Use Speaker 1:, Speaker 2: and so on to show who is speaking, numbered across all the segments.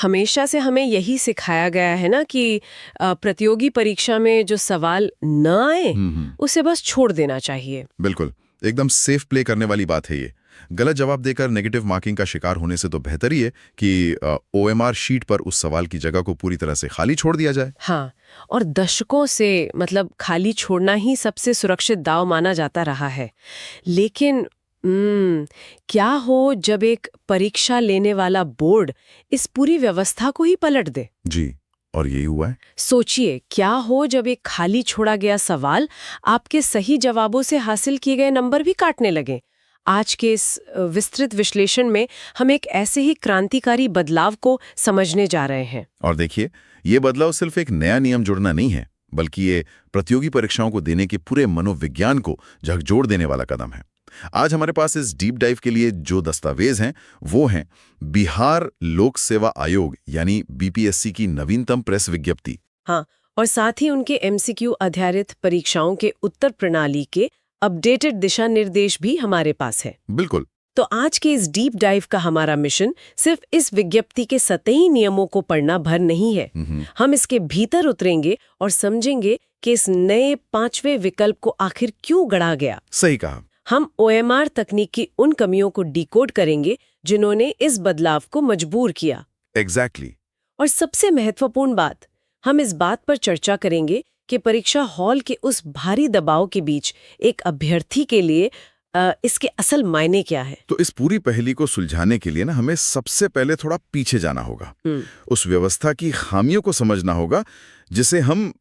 Speaker 1: हमेशा से हमें यही सिखाया गया है ना कि प्रतियोगी परीक्षा में जो सवाल न आए उसे बस छोड़ देना चाहिए।
Speaker 2: बिल्कुल, एकदम सेफ प्ले करने वाली बात है ये। गलत जवाब देकर नेगेटिव मार्किंग का शिकार होने से तो बेहतर ही है कि ओएमआर शीट पर उस सवाल की जगह को पूरी तरह से खाली छोड़ दिया जाए।
Speaker 1: हाँ, और दशकों से खाली छोड़ना ही सबसे सुरक्षित दांव माना जाता रहा है। लेकिन क्या हो जब एक परीक्षा लेने वाला बोर्ड इस पूरी व्यवस्था को ही पलट दे?
Speaker 2: जी, और यही हुआ है।
Speaker 1: सोचिए, क्या हो जब एक खाली छोड़ा गया सवाल आपके सही जवाबों से हासिल किए गए नंबर भी काटने लगे। आज के इस विस्तृत विश्लेषण में हम एक ऐसे ही क्रांतिकारी बदलाव को समझने जा रहे हैं।
Speaker 2: और देखिए, ये बदलाव सिर्फ एक नया नियम जोड़ना नहीं है, बल्कि ये प्रतियोगी परीक्षाओं को देने के पूरे मनोविज्ञान को झकझोर देने वाला कदम है। आज हमारे पास इस डीप डाइव के लिए जो दस्तावेज हैं वो हैं बिहार लोक सेवा आयोग यानी बीपीएससी की नवीनतम प्रेस विज्ञप्ति।
Speaker 1: हाँ, और साथ ही उनके एमसीक्यू आधारित परीक्षाओं के उत्तर प्रणाली के अपडेटेड दिशा निर्देश भी हमारे पास है।
Speaker 2: बिल्कुल।
Speaker 1: तो आज के इस डीप डाइव का हमारा मिशन सिर्फ इस विज्ञप्ति के सतही नियमों को पढ़ना भर नहीं है। हम इसके भीतर उतरेंगे और समझेंगे कि इस नए 5वें विकल्प को आखिर क्यों गढ़ा गया।
Speaker 2: सही कहा।
Speaker 1: हम ओएमआर तकनीक की उन कमियों को डिकोड करेंगे जिन्होंने इस बदलाव को मजबूर किया।
Speaker 2: एग्जैक्टली।
Speaker 1: और सबसे महत्वपूर्ण बात, हम इस बात पर चर्चा करेंगे कि परीक्षा हॉल के उस भारी दबाव के बीच एक अभ्यर्थी के लिए इसके असल मायने क्या है।
Speaker 2: तो इस पूरी पहेली को सुलझाने के लिए ना हमें सबसे पहले थोड़ा पीछे जाना होगा। उस व्यवस्था की खामियों को समझना होगा जिसे हम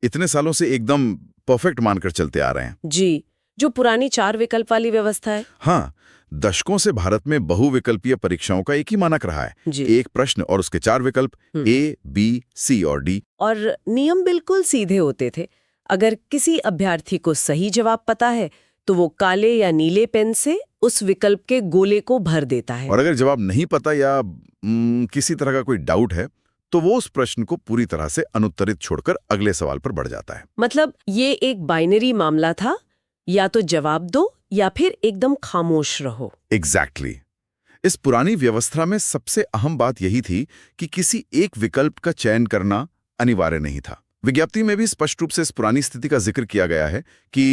Speaker 2: इतने सालों से एकदम परफेक्ट मानकर चलते आ रहे हैं। जी,
Speaker 1: जो पुरानी 4 विकल्प वाली व्यवस्था है।
Speaker 2: हाँ, दशकों से भारत में बहुविकल्पीय परीक्षाओं का एक ही मानक रहा है। एक प्रश्न और उसके 4 विकल्प ए, बी, सी और डी।
Speaker 1: और नियम बिल्कुल सीधे होते थे। अगर किसी अभ्यर्थी को सही जवाब पता है तो वो काले या नीले पेन से उस विकल्प के गोले को भर देता है।
Speaker 2: और अगर जवाब नहीं पता या किसी तरह का कोई डाउट है तो वो उस प्रश्न को पूरी तरह से अनुत्तरित छोड़कर अगले सवाल पर बढ़ जाता है।
Speaker 1: ये एक बाइनरी मामला था, या तो जवाब दो या फिर एकदम खामोश रहो।
Speaker 2: एग्जैक्टली। इस पुरानी व्यवस्था में सबसे अहम बात यही थी कि किसी एक विकल्प का चयन करना अनिवार्य नहीं था। विज्ञप्ति में भी स्पष्ट रूप से इस पुरानी स्थिति का जिक्र किया गया है कि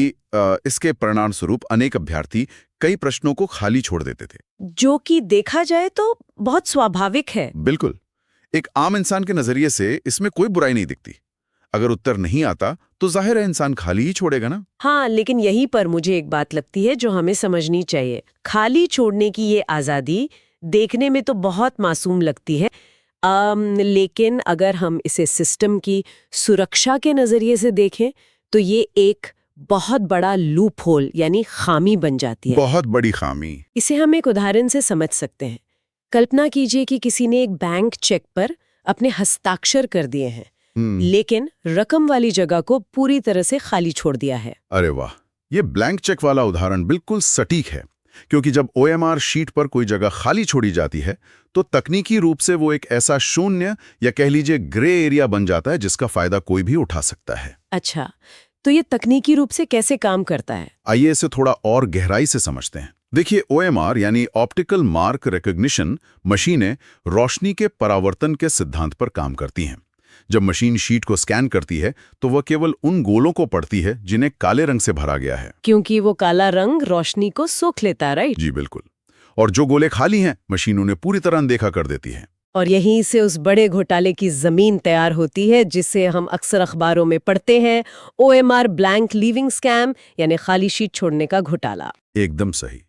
Speaker 2: इसके परिणाम स्वरूप अनेक अभ्यर्थी कई प्रश्नों को खाली छोड़ देते थे,
Speaker 1: जो कि देखा जाए तो बहुत स्वाभाविक है।
Speaker 2: बिल्कुल। एक आम इंसान के नजरिए से इसमें कोई बुराई नहीं दिखती। अगर उत्तर नहीं आता तो जाहिर है इंसान खाली ही छोड़ेगा ना।
Speaker 1: हाँ, लेकिन यहीं पर मुझे एक बात लगती है जो हमें समझनी चाहिए। खाली छोड़ने की ये आजादी देखने में तो बहुत मासूम लगती है, लेकिन अगर हम इसे सिस्टम की सुरक्षा के नजरिए से देखें तो ये एक बहुत बड़ा लूप होल यानी खामी बन जाती है।
Speaker 2: बहुत बड़ी खामी।
Speaker 1: इसे हम एक उदाहरण से समझ सकते हैं। कल्पना कीजिए कि किसी ने एक बैंक चेक पर अपने हस्ताक्षर कर दिए हैं, लेकिन रकम वाली जगह को पूरी तरह से खाली छोड़ दिया है।
Speaker 2: अरे वाह, ये ब्लैंक चेक वाला उदाहरण बिल्कुल सटीक है, क्योंकि जब ओएमआर शीट पर कोई जगह खाली छोड़ी जाती है तो तकनीकी रूप से वो एक ऐसा शून्य या कह लीजिए ग्रे एरिया बन जाता है जिसका फायदा कोई भी उठा सकता है।
Speaker 1: अच्छा, तो ये तकनीकी रूप से कैसे काम करता है?
Speaker 2: आइए इसे थोड़ा और गहराई से समझते हैं। देखिए, ओएमआर यानी ऑप्टिकल मार्क रिकॉग्निशन मशीनें रोशनी के परावर्तन के सिद्धांत पर काम करती हैं। जब मशीन शीट को स्कैन करती है तो वह केवल उन गोलों को पढ़ती है जिन्हें काले रंग से भरा गया है,
Speaker 1: क्योंकि वो काला रंग रोशनी को सोख लेता है, राइट?
Speaker 2: जी बिल्कुल। और जो गोले खाली हैं मशीन उन्हें पूरी तरह अनदेखा कर देती है।
Speaker 1: और यहीं से उस बड़े घोटाले की जमीन तैयार होती है जिसे हम अक्सर अखबारों में पढ़ते हैं, ओएमआर ब्लैंक लीविंग स्कैम यानी खाली शीट छोड़ने का घोटाला।
Speaker 2: एकदम सही।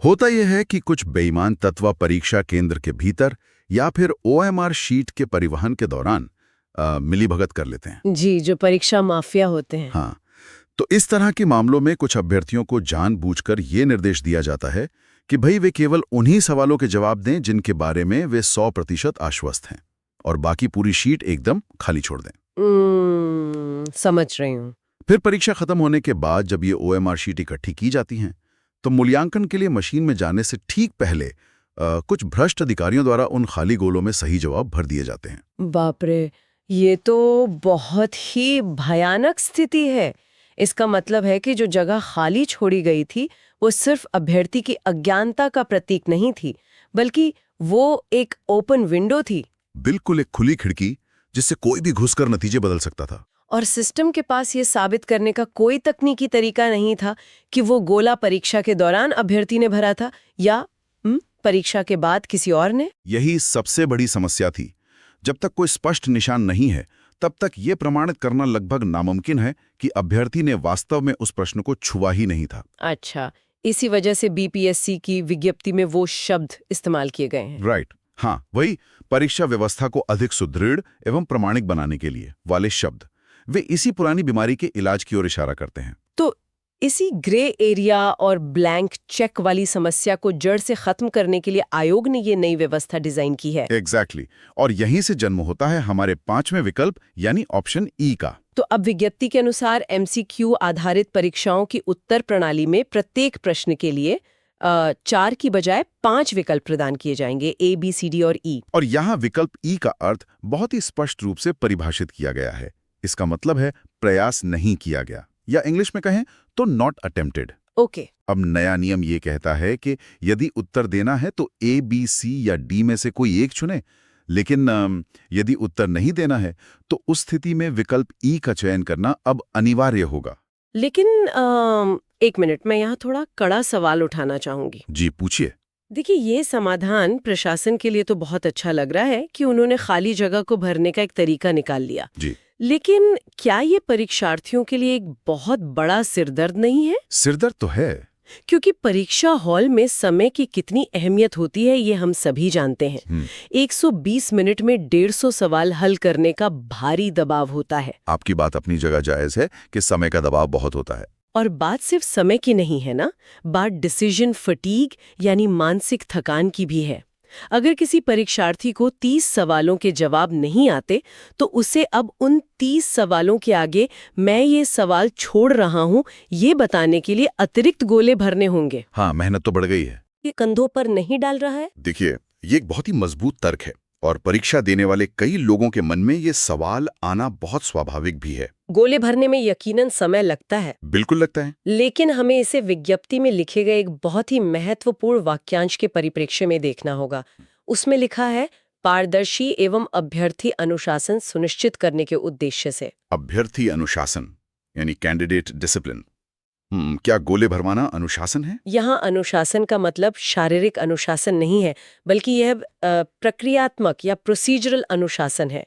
Speaker 2: होता यह है कि कुछ बेईमान तत्व परीक्षा केंद्र के भीतर या फिर ओएमआर शीट के परिवहन के दौरान मिलीभगत कर लेते हैं।
Speaker 1: जी, जो परीक्षा माफिया होते हैं।
Speaker 2: हाँ, तो इस तरह के मामलों में कुछ अभ्यर्थियों को जानबूझकर ये निर्देश दिया जाता है कि भाई वे केवल उन्हीं सवालों के जवाब दें जिनके बारे में वे 100% आश्वस्त हैं, और बाकी पूरी शीट एकदम खाली छोड़ दें।
Speaker 1: समझ रही हूँ।
Speaker 2: फिर परीक्षा खत्म होने के बाद जब ये ओएमआर शीट इकट्ठी की जाती हैं तो मूल्यांकन के लिए मशीन में जाने से ठीक पहले कुछ भ्रष्ट अधिकारियों द्वारा उन खाली गोलों में सही जवाब भर दिए जाते हैं।
Speaker 1: बाप रे, ये तो बहुत ही भयानक स्थिति है। इसका मतलब है कि जो जगह खाली छोड़ी गई थी वो सिर्फ अभ्यर्थी की अज्ञानता का प्रतीक नहीं थी, बल्कि वो एक ओपन विंडो थी
Speaker 2: बिल्कुल एक खुली खिड़की जिससे कोई भी घुसकर नतीजे बदल सकता था।
Speaker 1: और सिस्टम के पास ये साबित करने का कोई तकनीकी तरीका नहीं था कि वो गोला परीक्षा के दौरान अभ्यर्थी ने भरा था या परीक्षा के बाद किसी और ने।
Speaker 2: यही सबसे बड़ी समस्या थी। जब तक कोई स्पष्ट निशान नहीं है तब तक ये प्रमाणित करना लगभग नामुमकिन है कि अभ्यर्थी ने वास्तव में उस प्रश्न को छुआ ही नहीं था।
Speaker 1: अच्छा, इसी वजह से बीपीएससी की विज्ञप्ति में वो शब्द इस्तेमाल किए गए हैं।
Speaker 2: राइट, हाँ, वही परीक्षा व्यवस्था को अधिक सुदृढ़ एवं प्रमाणिक बनाने के लिए वाले शब्द वे इसी पुरानी बीमारी के इलाज की ओर इशारा करते हैं।
Speaker 1: तो इसी ग्रे एरिया और ब्लैंक चेक वाली समस्या को जड़ से खत्म करने के लिए आयोग ने ये नई व्यवस्था डिजाइन की है।
Speaker 2: एग्जैक्टली, और यहीं से जन्म होता है हमारे 5वें विकल्प यानी ऑप्शन ई का।
Speaker 1: तो अब विज्ञप्ति के अनुसार एमसीक्यू आधारित परीक्षाओं की उत्तर प्रणाली में प्रत्येक प्रश्न के लिए 4 की बजाय 5 विकल्प प्रदान किए जाएंगे, ए, बी, सी, डी और ई।
Speaker 2: और यहाँ विकल्प ई का अर्थ बहुत ही स्पष्ट रूप से परिभाषित किया गया है। इसका मतलब है प्रयास नहीं किया गया, या इंग्लिश में कहें तो नॉट अटेम्प्टेड।
Speaker 1: ओके।
Speaker 2: अब नया नियम ये कहता है कि यदि उत्तर देना है तो ए, बी, सी या डी में से कोई एक चुने, लेकिन यदि उत्तर नहीं देना है तो उस स्थिति में विकल्प ई का चयन करना अब अनिवार्य होगा।
Speaker 1: लेकिन एक मिनट, मैं यहाँ थोड़ा कड़ा सवाल उठाना चाहूंगी।
Speaker 2: जी पूछिए।
Speaker 1: देखिए, ये समाधान प्रशासन के लिए तो बहुत अच्छा लग रहा है कि उन्होंने खाली जगह को भरने का एक तरीका निकाल लिया।
Speaker 2: जी,
Speaker 1: लेकिन क्या ये परीक्षार्थियों के लिए एक बहुत बड़ा सिरदर्द नहीं है?
Speaker 2: सिरदर्द तो है,
Speaker 1: क्योंकि परीक्षा हॉल में समय की कितनी अहमियत होती है ये हम सभी जानते हैं। 120 मिनट में 150 सवाल हल करने का भारी दबाव होता है।
Speaker 2: आपकी बात अपनी जगह जायज है कि समय का दबाव बहुत होता है।
Speaker 1: और बात सिर्फ समय की नहीं है ना, बात डिसीजन फटीग यानी मानसिक थकान की भी है। अगर किसी परीक्षार्थी को 30 सवालों के जवाब नहीं आते तो उसे अब उन 30 सवालों के आगे मैं ये सवाल छोड़ रहा हूँ ये बताने के लिए अतिरिक्त गोले भरने होंगे।
Speaker 2: हाँ, मेहनत तो बढ़ गई है।
Speaker 1: ये कंधों पर नहीं डाल रहा है।
Speaker 2: देखिए, ये एक बहुत ही मजबूत तर्क है और परीक्षा देने वाले कई लोगों के मन में ये सवाल आना बहुत स्वाभाविक भी है।
Speaker 1: गोले भरने में यकीनन समय लगता है।
Speaker 2: बिल्कुल लगता है।
Speaker 1: लेकिन हमें इसे विज्ञप्ति में लिखे गए एक बहुत ही महत्वपूर्ण वाक्यांश के परिप्रेक्ष्य में देखना होगा। उसमें लिखा है, पारदर्शी एवं अभ्यर्थी अनुशासन सुनिश्चित करने के उद्देश्य से।
Speaker 2: अभ्यर्थी अनुशासन यानी कैंडिडेट डिसिप्लिन। क्या गोले भरवाना अनुशासन है?
Speaker 1: यहाँ अनुशासन का मतलब शारीरिक अनुशासन नहीं है, बल्कि यह प्रक्रियात्मक या प्रोसीजरल अनुशासन है।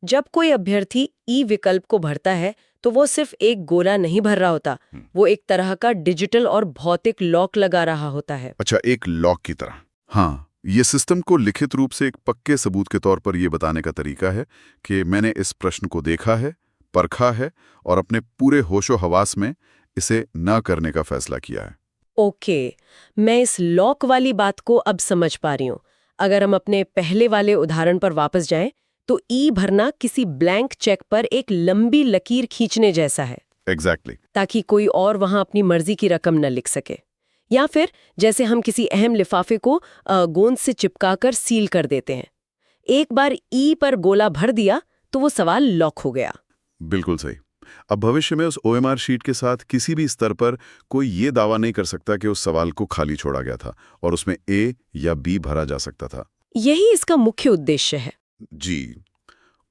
Speaker 1: जब कोई अभ्यर्थी ई विकल्प को भरता है तो वो सिर्फ एक गोला नहीं भर रहा होता, वो एक तरह का डिजिटल और भौतिक लॉक लगा रहा होता है।
Speaker 2: अच्छा, एक लॉक की तरह। हाँ, ये सिस्टम को लिखित रूप से एक पक्के सबूत के तौर पर ये बताने का तरीका है कि मैंने इस प्रश्न को देखा है, परखा है और अपने पूरे होशो हवास में इसे न करने का फैसला किया है।
Speaker 1: ओके, मैं इस लॉक वाली बात को अब समझ पा रही हूँ। अगर हम अपने पहले वाले उदाहरण पर वापस जाएं तो ई भरना किसी ब्लैंक चेक पर एक लंबी लकीर खींचने जैसा है।
Speaker 2: एग्जैक्टली।
Speaker 1: ताकि कोई और वहां अपनी मर्जी की रकम न लिख सके। या फिर जैसे हम किसी अहम लिफाफे को गोंद से चिपकाकर सील कर देते हैं। एक बार ई पर गोला भर दिया तो वो सवाल लॉक हो गया।
Speaker 2: बिल्कुल सही। अब भविष्य में उस OMR शीट के साथ किसी भी स्तर पर कोई ये दावा नहीं कर सकता कि उस सवाल को खाली छोड़ा गया था और उसमें ए या बी भरा जा सकता था।
Speaker 1: यही इसका मुख्य उद्देश्य है।
Speaker 2: जी,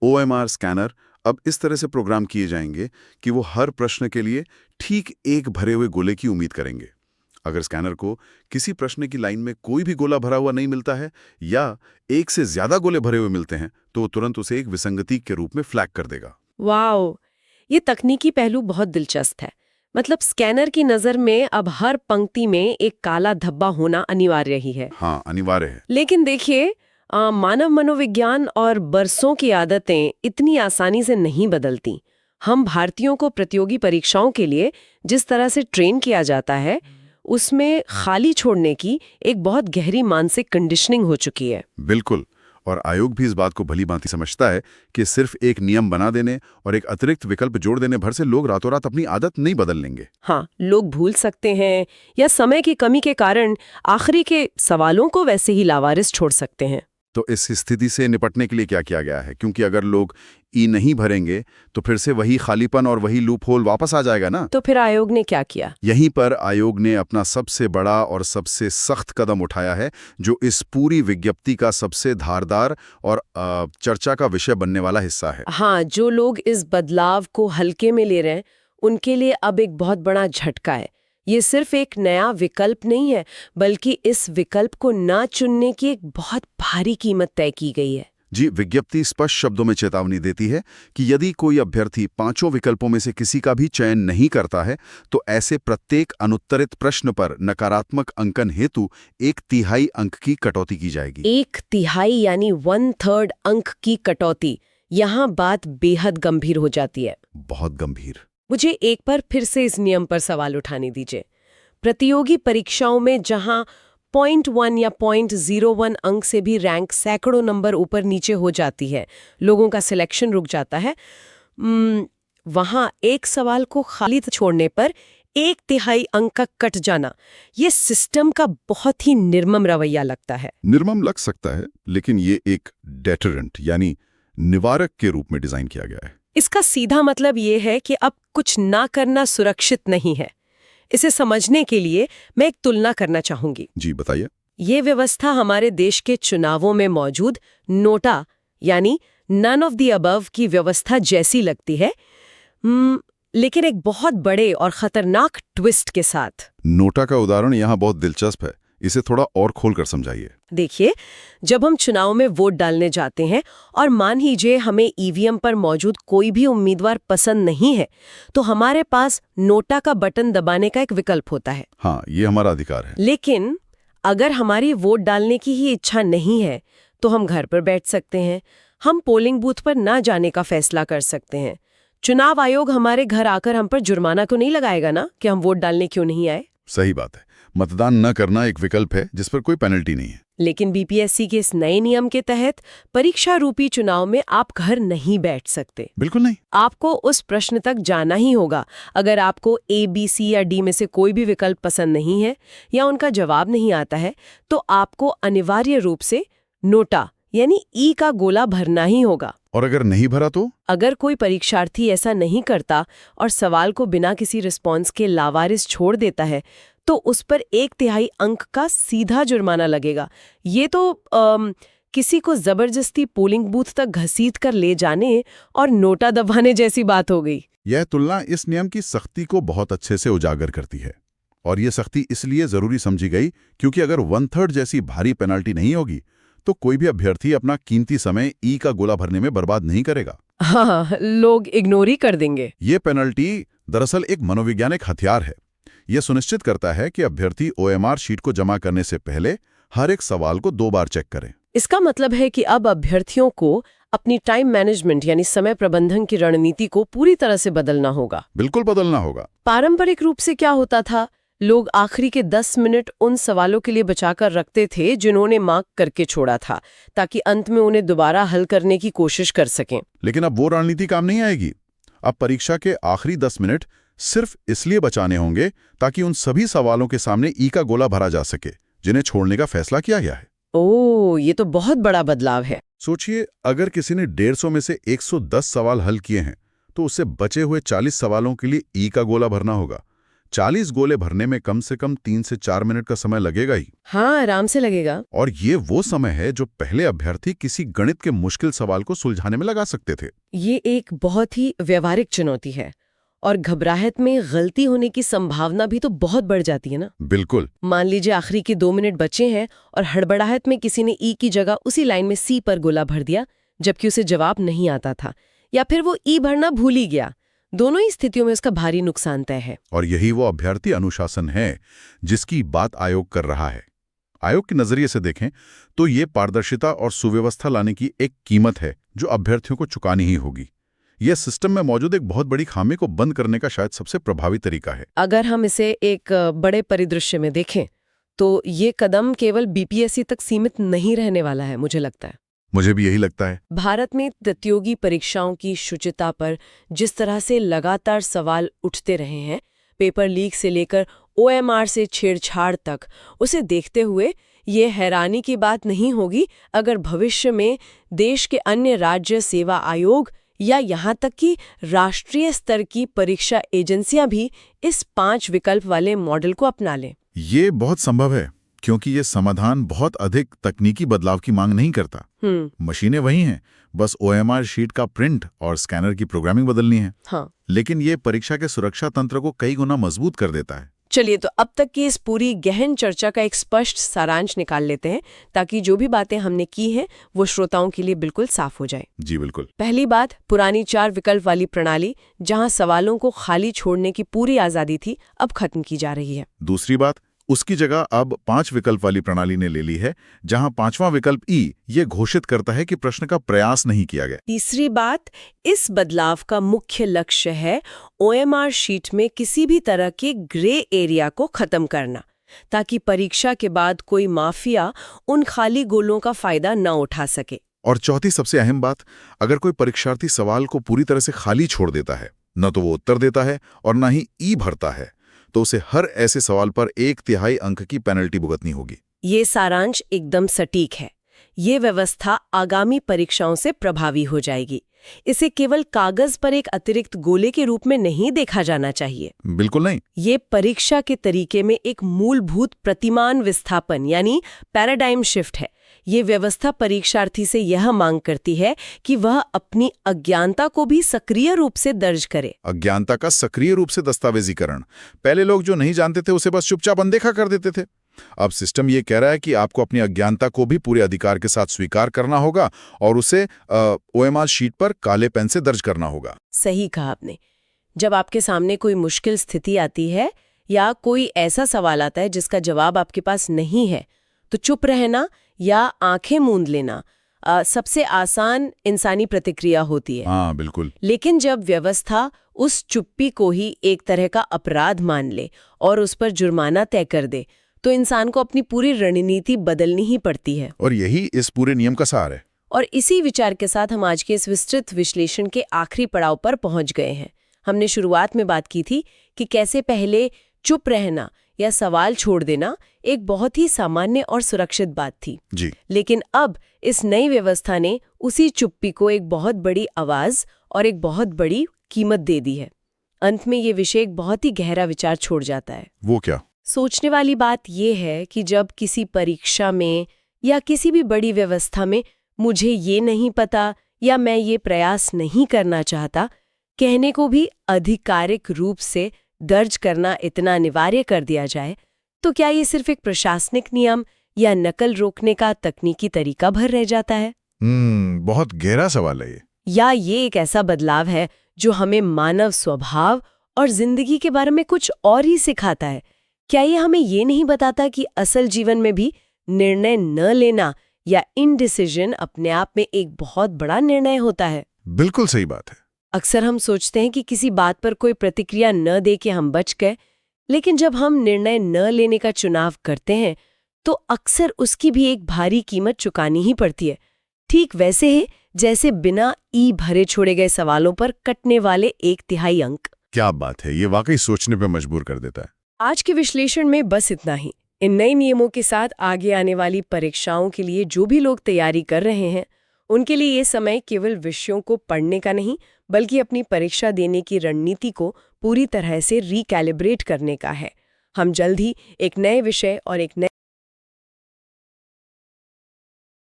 Speaker 2: OMR स्कैनर अब इस तरह से प्रोग्राम किए जाएंगे कि वो हर प्रश्न के लिए ठीक एक भरे हुए गोले की उम्मीद करेंगे। अगर स्कैनर को किसी प्रश्न की लाइन में कोई भी गोला भरा हुआ नहीं मिलता है या एक से ज्यादा गोले भरे हुए मिलते हैं तो वो तुरंत उसे एक विसंगति के रूप में फ्लैग कर देगा।
Speaker 1: वाओ, ये तकनीकी पहलू बहुत दिलचस्प है। मतलब स्कैनर की नजर में अब हर पंक्ति में एक काला धब्बा होना अनिवार्य ही है।
Speaker 2: हाँ, अनिवार्य है।
Speaker 1: लेकिन देखिए, मानव मनोविज्ञान और बरसों की आदतें इतनी आसानी से नहीं बदलती। हम भारतीयों को प्रतियोगी परीक्षाओं के लिए जिस तरह से ट्रेन किया जाता है उसमें खाली छोड़ने की एक बहुत गहरी मानसिक कंडीशनिंग हो चुकी है।
Speaker 2: बिल्कुल, और आयोग भी इस बात को भली भांति समझता है कि सिर्फ एक नियम बना देने और एक अतिरिक्त विकल्प जोड़ देने भर से लोग रातों रात अपनी आदत नहीं बदल लेंगे।
Speaker 1: हाँ, लोग भूल सकते हैं या समय की कमी के कारण आखिरी के सवालों को वैसे ही लावारिस छोड़ सकते हैं।
Speaker 2: तो इस स्थिति से निपटने के लिए क्या किया गया है? क्योंकि अगर लोग ई नहीं भरेंगे तो फिर से वही खालीपन और वही लूप होल वापस आ जाएगा ना।
Speaker 1: तो फिर आयोग ने क्या किया?
Speaker 2: यहीं पर आयोग ने अपना सबसे बड़ा और सबसे सख्त कदम उठाया है, जो इस पूरी विज्ञप्ति का सबसे धारदार और चर्चा का विषय बनने वाला हिस्सा है।
Speaker 1: हाँ, जो लोग इस बदलाव को हल्के में ले रहे हैं उनके लिए अब एक बहुत बड़ा झटका है। ये सिर्फ एक नया विकल्प नहीं है, बल्कि इस विकल्प को ना चुनने की एक बहुत भारी कीमत तय की गई है।
Speaker 2: जी, विज्ञप्ति स्पष्ट शब्दों में चेतावनी देती है कि यदि कोई अभ्यर्थी 5 विकल्पों में से किसी का भी चयन नहीं करता है तो ऐसे प्रत्येक अनुत्तरित प्रश्न पर नकारात्मक अंकन हेतु 1/3 अंक की कटौती की जाएगी।
Speaker 1: 1/3 यानी 1/3 अंक की कटौती। यहाँ बात बेहद गंभीर हो जाती है।
Speaker 2: बहुत गंभीर।
Speaker 1: मुझे एक बार फिर से इस नियम पर सवाल उठाने दीजिए। प्रतियोगी परीक्षाओं में जहां 0.1 या 0.01 अंक से भी रैंक सैकड़ों नंबर ऊपर नीचे हो जाती है, लोगों का सिलेक्शन रुक जाता है, वहां एक सवाल को खाली छोड़ने पर 1/3 अंक का कट जाना, ये सिस्टम का बहुत ही निर्मम रवैया लगता है।
Speaker 2: निर्मम लग सकता है, लेकिन ये एक डेटरेंट यानी निवारक के रूप में डिजाइन किया गया है।
Speaker 1: इसका सीधा मतलब ये है कि अब कुछ ना करना सुरक्षित नहीं है। इसे समझने के लिए मैं एक तुलना करना चाहूंगी।
Speaker 2: जी बताइए।
Speaker 1: ये व्यवस्था हमारे देश के चुनावों में मौजूद नोटा यानी नन ऑफ द अबव की व्यवस्था जैसी लगती है, लेकिन एक बहुत बड़े और खतरनाक ट्विस्ट के साथ।
Speaker 2: नोटा का उदाहरण यहाँ बहुत दिलचस्प है, इसे थोड़ा और खोलकर समझाइए।
Speaker 1: देखिए, जब हम चुनाव में वोट डालने जाते हैं और मान लीजिए हमें ईवीएम पर मौजूद कोई भी उम्मीदवार पसंद नहीं है, तो हमारे पास नोटा का बटन दबाने का एक विकल्प होता है।
Speaker 2: हाँ, ये हमारा अधिकार है।
Speaker 1: लेकिन अगर हमारी वोट डालने की ही इच्छा नहीं है तो हम घर पर बैठ सकते हैं, हम पोलिंग बूथ पर ना जाने का फैसला कर सकते हैं। चुनाव आयोग हमारे घर आकर हम पर जुर्माना तो नहीं लगाएगा ना कि हम वोट डालने क्यों नहीं आए?
Speaker 2: सही बात है, मतदान न करना एक विकल्प है जिस पर कोई पेनल्टी नहीं है।
Speaker 1: लेकिन बीपीएससी के इस नए नियम के तहत परीक्षा रूपी चुनाव में आप घर नहीं बैठ सकते।
Speaker 2: बिल्कुल नहीं।
Speaker 1: आपको उस प्रश्न तक जाना ही होगा। अगर आपको ए, बी, सी या डी में से कोई भी विकल्प पसंद नहीं है या उनका जवाब नहीं आता है, तो आपको अनिवार्य रूप से नोटा यानी ई का गोला भरना ही होगा।
Speaker 2: और अगर नहीं भरा तो?
Speaker 1: अगर कोई परीक्षार्थी ऐसा नहीं करता और सवाल को बिना किसी रिस्पॉन्स के लावारिस छोड़ देता है, तो उस पर 1/3 अंक का सीधा जुर्माना लगेगा। ये तो किसी को जबरदस्ती पोलिंग बूथ तक घसीट कर ले जाने और नोटा दबाने जैसी बात हो गई।
Speaker 2: यह तुलना इस नियम की सख्ती को बहुत अच्छे से उजागर करती है, और ये सख्ती इसलिए जरूरी समझी गई क्योंकि अगर 1/3 जैसी भारी पेनल्टी नहीं होगी तो कोई भी अभ्यर्थी अपना कीमती समय ई का गोला भरने में बर्बाद नहीं करेगा।
Speaker 1: हाँ, लोग इग्नोर ही कर देंगे।
Speaker 2: ये पेनल्टी दरअसल एक मनोवैज्ञानिक हथियार है। यह सुनिश्चित करता है कि अभ्यर्थी ओएमआर शीट को जमा करने से पहले हर एक सवाल को 2 बार चेक करें।
Speaker 1: इसका मतलब है कि अब अभ्यर्थियों को अपनी टाइम मैनेजमेंट यानी समय प्रबंधन की रणनीति को पूरी तरह से बदलना होगा।
Speaker 2: बिल्कुल बदलना होगा।
Speaker 1: पारंपरिक रूप से क्या होता था, लोग आखिरी के 10 मिनट उन सवालों के लिए बचाकर रखते थे जिन्होंने मार्क करके छोड़ा था, ताकि अंत में उन्हें दोबारा हल करने की कोशिश कर सकें।
Speaker 2: लेकिन अब वो रणनीति काम नहीं आएगी। अब परीक्षा के आखिरी 10 मिनट सिर्फ इसलिए बचाने होंगे ताकि उन सभी सवालों के सामने ई का गोला भरा जा सके जिन्हें छोड़ने का फैसला किया गया है।
Speaker 1: ओह, ये तो बहुत बड़ा बदलाव है।
Speaker 2: सोचिए, अगर किसी ने 150 में से 110 सवाल हल किए हैं तो उसे बचे हुए 40 सवालों के लिए ई का गोला भरना होगा। 40 गोले भरने में कम से कम 3 से 4 मिनट का समय लगेगा ही।
Speaker 1: हाँ, आराम से लगेगा।
Speaker 2: और ये वो समय है जो पहले अभ्यर्थी किसी गणित के मुश्किल सवाल को सुलझाने में लगा सकते थे।
Speaker 1: ये एक बहुत ही व्यवहारिक चुनौती है, और घबराहट में गलती होने की संभावना भी तो बहुत बढ़ जाती है ना।
Speaker 2: बिल्कुल।
Speaker 1: मान लीजिए आखिरी के 2 मिनट बचे हैं और हड़बड़ाहट में किसी ने ई की जगह उसी लाइन में सी पर गोला भर दिया, जबकि उसे जवाब नहीं आता था, या फिर वो ई भरना भूल ही गया। दोनों ही स्थितियों में उसका भारी नुकसान तय है।
Speaker 2: और यही वो अभ्यर्थी अनुशासन है जिसकी बात आयोग कर रहा है। आयोग के नजरिए से देखें तो ये पारदर्शिता और सुव्यवस्था लाने की एक कीमत है जो अभ्यर्थियों को चुकानी ही होगी। यह सिस्टम में मौजूद एक बहुत बड़ी खामी को बंद करने का शायद सबसे प्रभावी तरीका है।
Speaker 1: अगर हम इसे एक बड़े परिदृश्य में देखें तो ये कदम केवल बीपीएससी तक सीमित नहीं रहने वाला है, मुझे लगता है।
Speaker 2: मुझे भी यही लगता है।
Speaker 1: भारत में प्रतियोगी परीक्षाओं की शुचिता पर जिस तरह से लगातार सवाल उठते रहे हैं, पेपर लीक से लेकर ओएमआर से छेड़छाड़ तक, उसे देखते हुए ये हैरानी की बात नहीं होगी अगर भविष्य में देश के अन्य राज्य सेवा आयोग या यहाँ तक कि राष्ट्रीय स्तर की परीक्षा एजेंसियां भी इस 5 विकल्प वाले मॉडल को अपना लें।
Speaker 2: ये बहुत संभव है, क्योंकि ये समाधान बहुत अधिक तकनीकी बदलाव की मांग नहीं करता। मशीनें वही हैं, बस OMR शीट का प्रिंट और स्कैनर की प्रोग्रामिंग बदलनी है।
Speaker 1: हाँ।
Speaker 2: लेकिन ये परीक्षा के सुरक्षा तंत्र को कई गुना मजबूत कर देता है।
Speaker 1: चलिए, तो अब तक की इस पूरी गहन चर्चा का एक स्पष्ट सारांश निकाल लेते हैं, ताकि जो भी बातें हमने की हैं वो श्रोताओं के लिए बिल्कुल साफ हो जाए।
Speaker 2: जी बिल्कुल।
Speaker 1: पहली बात, पुरानी 4 विकल्प वाली प्रणाली जहां सवालों को खाली छोड़ने की पूरी आजादी थी, अब खत्म की जा रही है।
Speaker 2: दूसरी बात, उसकी जगह अब 5 विकल्प वाली प्रणाली ने ले ली है, जहां 5वां विकल्प ई ये घोषित करता है कि प्रश्न का प्रयास नहीं किया गया।
Speaker 1: तीसरी बात, इस बदलाव का मुख्य लक्ष्य है OMR शीट में किसी भी तरह के ग्रे एरिया को खत्म करना, ताकि परीक्षा के बाद कोई माफिया उन खाली गोलों का फायदा न उठा सके।
Speaker 2: और चौथी सबसे अहम बात, अगर कोई परीक्षार्थी सवाल को पूरी तरह से खाली छोड़ देता है, न तो वो उत्तर देता है और न ही ई भरता है, तो उसे हर ऐसे सवाल पर 1/3 अंक की पेनल्टी भुगतनी होगी।
Speaker 1: ये सारांश एकदम सटीक है। ये व्यवस्था आगामी परीक्षाओं से प्रभावी हो जाएगी। इसे केवल कागज पर एक अतिरिक्त गोले के रूप में नहीं देखा जाना चाहिए।
Speaker 2: बिल्कुल नहीं।
Speaker 1: ये परीक्षा के तरीके में एक मूलभूत प्रतिमान विस्थापन यानी पैराडाइम शिफ्ट है। ये व्यवस्था परीक्षार्थी से यह मांग करती है कि वह अपनी अज्ञानता को भी सक्रिय रूप से दर्ज करे।
Speaker 2: अज्ञानता का सक्रिय रूप से दस्तावेजीकरण। पहले लोग जो नहीं जानते थे उसे बस चुपचाप अनदेखा कर देते थे। अब सिस्टम ये कह रहा है कि आपको अपनी अज्ञानता को भी पूरे अधिकार के साथ स्वीकार करना होगा और उसे OMR शीट पर काले पेन से दर्ज करना होगा।
Speaker 1: सही कहा आपने। जब आपके सामने कोई मुश्किल स्थिति आती है या कोई ऐसा सवाल आता है जिसका जवाब आपके पास नहीं है, तो चुप रहना या आंखें मूंद लेना सबसे आसान इंसानी प्रतिक्रिया होती है।
Speaker 2: हाँ बिल्कुल।
Speaker 1: लेकिन जब व्यवस्था उस चुप्पी को ही एक तरह का अपराध मान ले और उस पर जुर्माना तय कर दे, तो इंसान को अपनी पूरी रणनीति बदलनी ही पड़ती है।
Speaker 2: और यही इस पूरे नियम का सार है।
Speaker 1: और इसी विचार के साथ हम आज के इस विस्तृत विश्लेषण के आखिरी पड़ाव पर पहुंच गए हैं। हमने शुरुआत में बात की थी कि कैसे पहले चुप रहना या सवाल छोड़ देना एक बहुत ही सामान्य और सुरक्षित बात थी
Speaker 2: जी।
Speaker 1: लेकिन अब इस नई व्यवस्था ने उसी चुप्पी को एक बहुत बड़ी आवाज और एक बहुत बड़ी कीमत दे दी है। अंत में ये विषय एक बहुत ही गहरा विचार छोड़ जाता है।
Speaker 2: वो क्या?
Speaker 1: सोचने वाली बात यह है कि जब किसी परीक्षा में या किसी भी बड़ी व्यवस्था में मुझे ये नहीं पता या मैं ये प्रयास नहीं करना चाहता कहने को भी आधिकारिक रूप से दर्ज करना इतना अनिवार्य कर दिया जाए, तो क्या ये सिर्फ एक प्रशासनिक नियम या नकल रोकने का तकनीकी तरीका भर रह जाता है?
Speaker 2: बहुत गहरा सवाल है ये।
Speaker 1: या ये एक ऐसा बदलाव है जो हमें मानव स्वभाव और जिंदगी के बारे में कुछ और ही सिखाता है? क्या ये हमें ये नहीं बताता कि असल जीवन में भी निर्णय न लेना या इनडिसीजन अपने आप में एक बहुत बड़ा निर्णय होता है?
Speaker 2: बिल्कुल सही बात है।
Speaker 1: अक्सर हम सोचते हैं कि किसी बात पर कोई प्रतिक्रिया न दे के हम बच गए, लेकिन जब हम निर्णय न लेने का चुनाव करते हैं तो अक्सर उसकी भी एक भारी कीमत चुकानी ही पड़ती है। ठीक वैसे ही जैसे बिना ई भरे छोड़े गए सवालों पर कटने वाले 1/3 अंक।
Speaker 2: क्या बात है, ये वाकई सोचने पे मजबूर कर देता है।
Speaker 1: आज के विश्लेषण में बस इतना ही। इन नए नियमों के साथ आगे आने वाली परीक्षाओं के लिए जो भी लोग तैयारी कर रहे हैं, उनके लिए ये समय केवल विषयों को पढ़ने का नहीं, बल्कि अपनी परीक्षा देने की रणनीति को पूरी तरह से रिकैलिब्रेट करने का है। हम जल्द ही एक नए विषय और एक नए